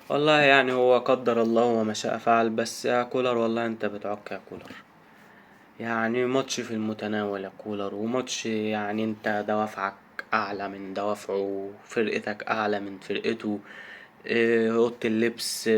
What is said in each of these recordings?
والله يعني هو قدر الله وما شاء فعل، بس يا كولر والله انت بتعك يا كولر. يعني ماتش في المتناول يا كولر، وماتش يعني انت دوافعك اعلى من دوافعه، فرقتك اعلى من فرقته. اوضة اللبس،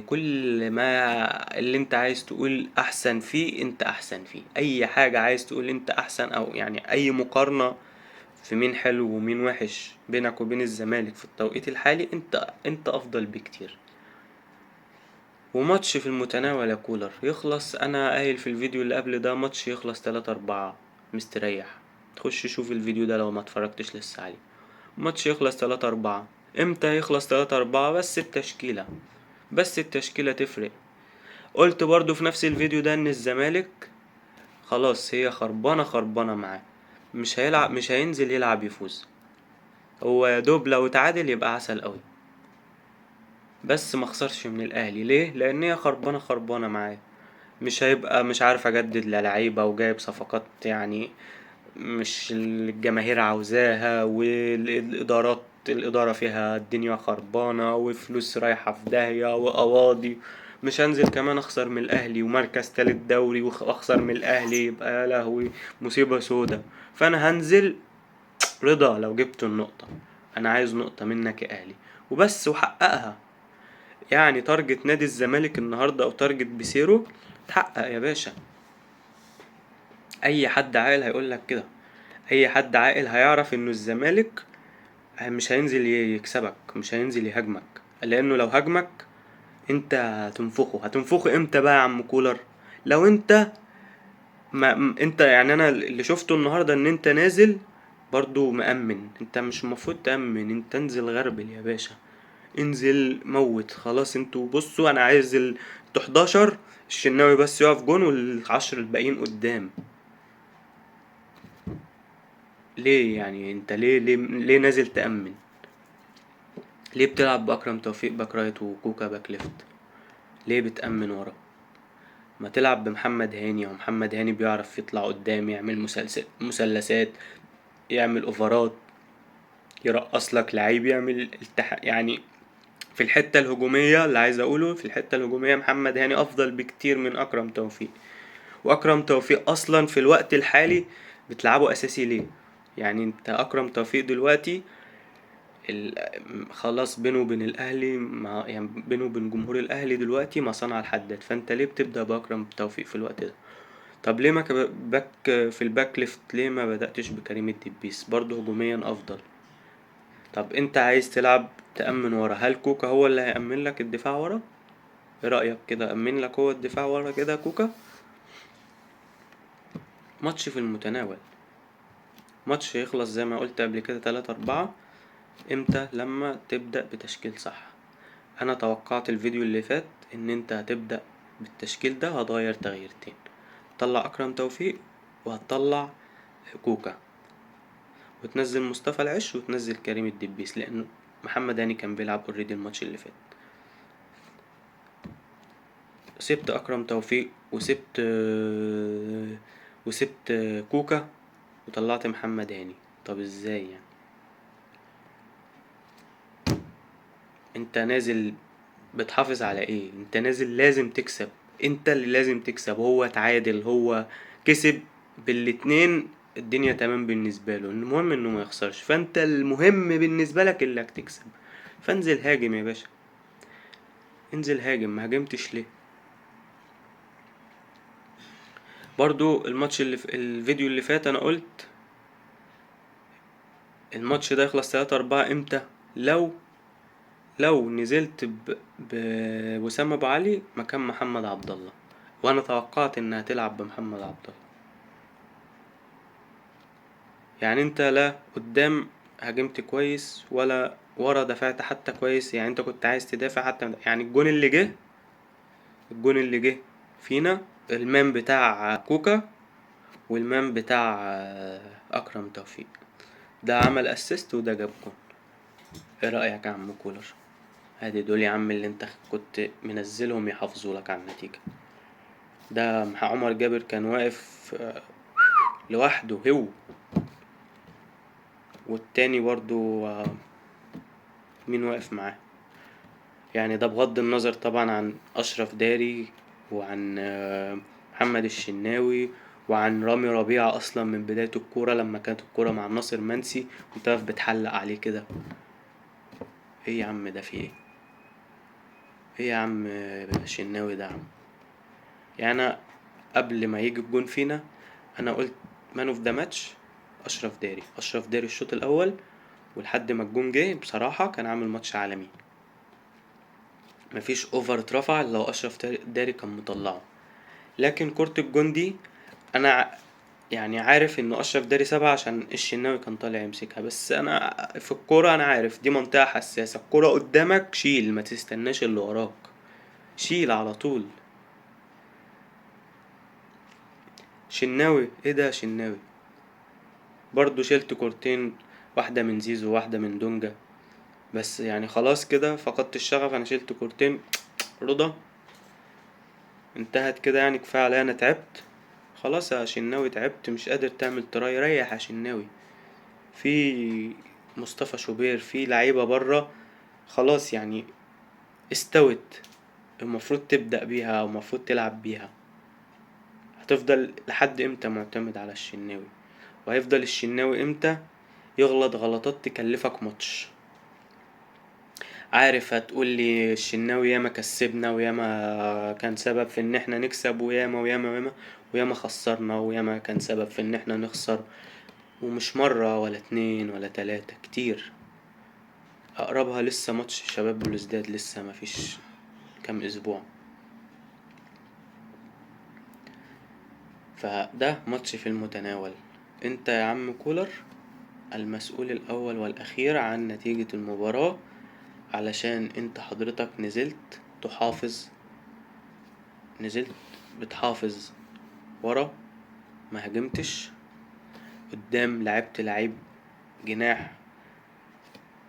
كل ما اللي انت عايز تقول احسن فيه انت احسن فيه، اي حاجة عايز تقول انت احسن، او يعني اي مقارنة في مين حلو ومين وحش بينك وبين الزمالك في التوقيت الحالي، انت افضل بكتير. وماتش في المتناول يا كولر يخلص، انا قايل في الفيديو اللي قبل ده ماتش يخلص 3-4 مستريح. تخش شوف الفيديو ده لو ما اتفرجتش لسه عليه. ماتش يخلص 3-4. امتى يخلص 3-4؟ بس التشكيلة، بس التشكيلة تفرق. قلت برضو في نفس الفيديو ده ان الزمالك خلاص هي خربانة خربانة معاه، مش هيلعب، مش هينزل يلعب يفوز. هو يا دوب لو تعادل يبقى عسل قوي، بس ما خسرش من الاهلي. ليه؟ لان هي خربانة خربانة معاه. مش هيبقى مش عارف اجدد للعيبة، وجايب صفقات يعني مش الجماهير عاوزاها، الإدارة فيها الدنيا خربانة، وفلوس رايحة في داهية وقواضي. مش هنزل كمان اخسر من الاهلي ومركز تالت دوري، واخسر من الاهلي يبقى يا لهوي مصيبة سودا. فانا هنزل رضا لو جبت النقطة. انا عايز نقطة منك يا اهلي وبس، وحققها. يعني تارجت نادي الزمالك النهاردة او تارجت بيسيرو اتحقق يا باشا. اي حد عاقل هيقولك كده، اي حد عاقل هيعرف انه الزمالك مش هينزل يكسبك، مش هينزل يهاجمك، لانه لو هاجمك انت هتنفخه امتى بقى يا عم كولر؟ لو انت انت يعني انا اللي شفته النهارده ان انت نازل برضو مأمن. انت مش المفروض تأمن، انت انزل غربل يا باشا، انزل موت. خلاص انتوا بصوا، انا عايز انتوا 11، الشناوي بس يقف جون والعشر الباقيين قدام. ليه يعني انت ليه نازل تأمن؟ ليه بتلعب بأكرم توفيق باك رايت وكوكا باك ليفت؟ ليه بتأمن ورا؟ ما تلعب بمحمد هاني، ومحمد هاني بيعرف يطلع قدام يعمل مثلثات، يعمل اوفرات، يرقص لك لعيب، يعمل يعني في الحتة الهجومية. اللي عايز اقوله في الحتة الهجومية محمد هاني افضل بكتير من اكرم توفيق. واكرم توفيق اصلا في الوقت الحالي بتلعبه اساسي ليه؟ يعني انت اكرم توفيق دلوقتي خلاص بينه وبين الاهلي، ما يعني بينه وبين جمهور الاهلي دلوقتي ما صنع الحداد. فانت ليه بتبدا باكرم توفيق في الوقت ده؟ طب ليه ما باك في الباك ليفت؟ ليه ما بداتش بكريم الدبيس برضه هجوميا افضل؟ طب انت عايز تلعب تامن ورا، هل كوكا هو اللي هيامن لك الدفاع ورا؟ ايه رايك كده؟ امن لك هو الدفاع ورا كده كوكا؟ ماتش في المتناول، ماتش يخلص زي ما قلت قبل كده 3-4. امتى؟ لما تبدا بتشكيل صح. انا توقعت الفيديو اللي فات ان انت هتبدأ بالتشكيل ده، هتغير تغييرتين، هتطلع اكرم توفيق وهتطلع كوكا، وتنزل مصطفى العش وتنزل كريم الدبيس، لان محمد هاني كان بيلعب اوريدي الماتش اللي فات. سبت اكرم توفيق وسبت كوكا وطلعت محمد هاني. طب ازاي يعني؟ انت نازل بتحافظ على ايه؟ انت نازل لازم تكسب، انت اللي لازم تكسب. هو تعادل، هو كسب بالاتنين، الدنيا تمام بالنسبة له، المهم انه ما يخسرش. فانت المهم بالنسبة لك انك تكسب، فانزل هاجم يا باشا، انزل هاجم. ما هاجمتش ليه؟ برضو الماتش اللي في الفيديو اللي فات انا قلت الماتش ده يخلص 3-4 امتى؟ لو لو نزلت بوسام ابو علي مكان محمد عبد الله، وانا توقعت انها تلعب بمحمد عبد الله. يعني انت لا قدام هاجمت كويس ولا ورا دفعت حتى كويس. يعني انت كنت عايز تدافع حتى، يعني الجون اللي جه فينا المان بتاع كوكا والمان بتاع اكرم توفيق، ده عمل اسيست وده جاب جون. ايه رأيك يا عم كولر؟ ادي دول يا عم اللي انت كنت منزلهم يحافظوا لك على النتيجة. ده عمر جابر كان واقف لوحده هو، والتاني برضو مين واقف معاه؟ يعني ده بغض النظر طبعا عن أشرف داري، وعن محمد الشناوي، وعن رامي ربيعة أصلا من بداية الكورة لما كانت الكورة مع ناصر منسي وانت واقف بتحلق عليه كده. ايه يا عم ده، في ايه؟ ايه يا عم الشناوي ده يا عم؟ يعني أنا قبل ما يجي الجون فينا أنا قلت مان اوف ذا ماتش أشرف داري الشوط الأول، ولحد ما الجون جه بصراحة كان عامل ماتش عالمي. مفيش اوفر اترفع إلا لو أشرف داري كان مطلعه. لكن كرة الجون دي انا يعني عارف انه اشرف داري سبعة عشان الشناوي كان طالع يمسكها، بس انا في الكورة انا عارف دي منطقة حساسة، الكورة قدامك شيل، ما تستناش اللي وراك، شيل على طول. شناوي ايه ده شناوي؟ برضو شلت كورتين، واحدة من زيزو وواحدة من دونجا، بس يعني خلاص كده فقدت الشغف. انا شلت كورتين، رضا انتهت كده يعني، كفاية عليا انا تعبت. خلاص يا شناوي تعبت، مش قادر تعمل تراي، ريح يا شناوي. في مصطفى شوبير، في لعيبة برا خلاص يعني استوت، المفروض تبدأ بيها او المفروض تلعب بيها. هتفضل لحد امتى معتمد على الشناوي؟ وهيفضل الشناوي امتى يغلط غلطات تكلفك ماتش؟ عارف هتقولي الشناوي ياما كسبنا وياما كان سبب في ان احنا نكسب، وياما خسرنا، وياما كان سبب في ان احنا نخسر، ومش مرة ولا اتنين ولا تلاتة، كتير. اقربها لسه ماتش شباب بلوزداد، لسه مفيش كام اسبوع. فده ماتش في المتناول. انت يا عم كولر المسؤول الاول والاخير عن نتيجة المباراة، علشان انت حضرتك نزلت بتحافظ ورا، ما هجمتش قدام، لعبت لعيب جناح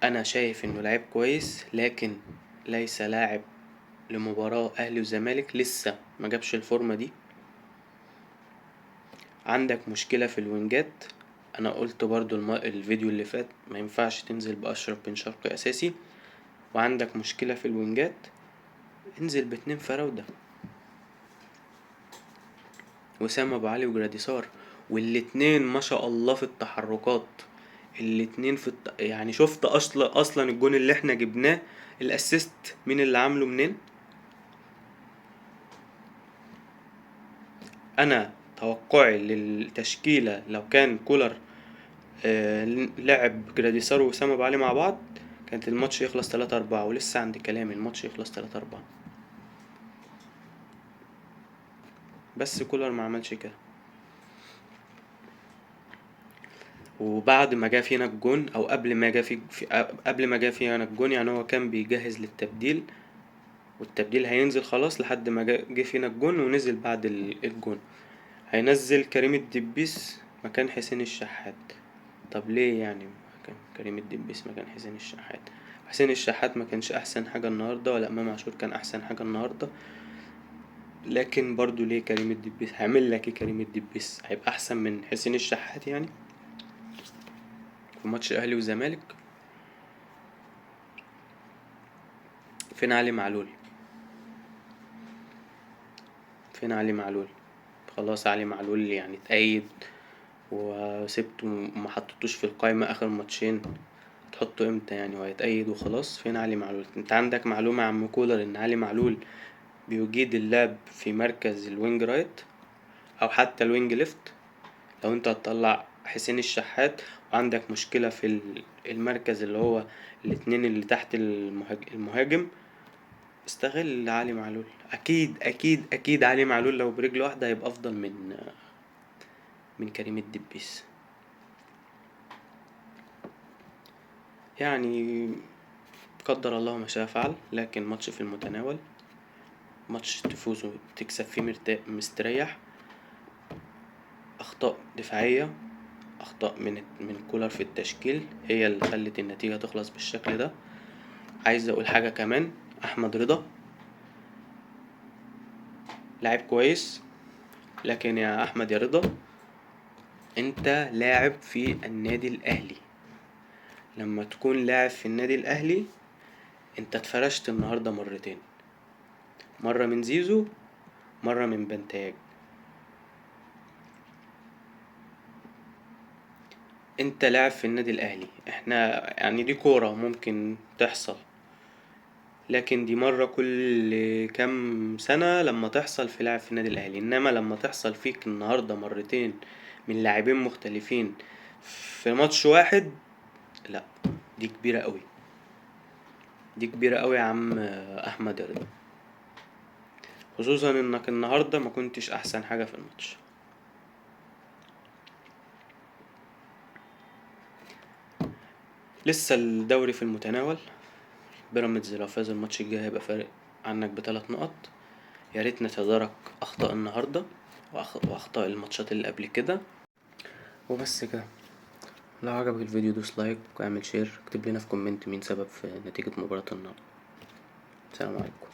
انا شايف انه لعيب كويس، لكن ليس لاعب لمباراة اهلي وزمالك، لسه ما جابش الفورمة دي. عندك مشكلة في الوينجات، انا قلت برضو الفيديو اللي فات ما ينفعش تنزل بأشرف بن شرقي اساسي. وعندك مشكلة في الوينجات، انزل باتنين فراودة، وسام ابو علي وجراديسار، والاتنين ما شاء الله في التحركات. الاتنين يعني شفت اصلا الجون اللي احنا جبناه الاسيست مين اللي عامله منين؟ انا توقعي للتشكيلة لو كان كولر لعب جراديسار وسام ابو علي مع بعض، كانت الماتش يخلص 3-4، ولسه عند كلامي الماتش يخلص 3-4. بس كولر ما عملش كده. وبعد ما جا فينا الجون او قبل ما جا فينا الجون، يعني هو كان بيجهز للتبديل، والتبديل هينزل خلاص لحد ما جه فينا الجون، ونزل بعد الجون هينزل كريم الدبيس مكان حسين الشحات. طب ليه يعني مكان كريم الدبيس مكان حسين الشحات؟ حسين الشحات ما كانش احسن حاجة النهاردة، ولا امام عاشور كان احسن حاجة النهاردة، لكن برضو ليه كريم الدبيس؟ هيعمل لك ايه كريم الدبيس؟ هيبقى احسن من حسين الشحات يعني في ماتش اهلي وزمالك؟ فين علي معلول؟ فين علي معلول؟ خلاص علي معلول يعني اتأيد وسبته، ما حطيتوش في القائمة اخر ماتشين، تحطه امتى يعني؟ وهيتأيد وخلاص. فين علي معلول؟ انت عندك معلومة يا عم كولر ان علي معلول بيجيد اللعب في مركز الوينج رايت او حتى الوينج ليفت؟ لو انت هتطلع حسين الشحات وعندك مشكلة في المركز اللي هو الاتنين اللي تحت المهاجم، استغل علي معلول. اكيد اكيد اكيد علي معلول لو برجل واحدة هيبقى افضل من كريم الدبيس. يعني قدر الله ما شاء فعل، لكن ماتش في المتناول، ماتش تفوز وتكسب فيه مستريح. اخطاء دفاعية، اخطاء من كولر في التشكيل هي اللي خلت النتيجة تخلص بالشكل ده. عايز اقول حاجة كمان، احمد رضا لاعب كويس، لكن يا احمد يا رضا انت لاعب في النادي الاهلي. لما تكون لاعب في النادي الاهلي انت اتفرشت النهاردة مرتين، مرة من زيزو، مرة من بنتاج. انت لاعب في النادي الاهلي، احنا يعني دي كورة ممكن تحصل، لكن دي مرة كل كام سنة لما تحصل في لاعب في النادي الاهلي، انما لما تحصل فيك النهاردة مرتين من لاعبين مختلفين في ماتش واحد، لا، دي كبيرة قوي، دي كبيرة قوي يا عم احمد رضا، خصوصا انك النهاردة ما كنتش احسن حاجة في الماتش. لسه الدوري في المتناول، بيراميدز لو فاز الماتش الجاي هيبقى فارق عنك ب3 نقط. يا ريت نتدارك اخطاء النهارده واخطاء الماتشات اللي قبل كده. وبس كده، لو عجبك الفيديو دوس لايك واعمل شير، اكتب لنا في كومنت مين سبب في نتيجة مباراة النهارده. سلام عليكم.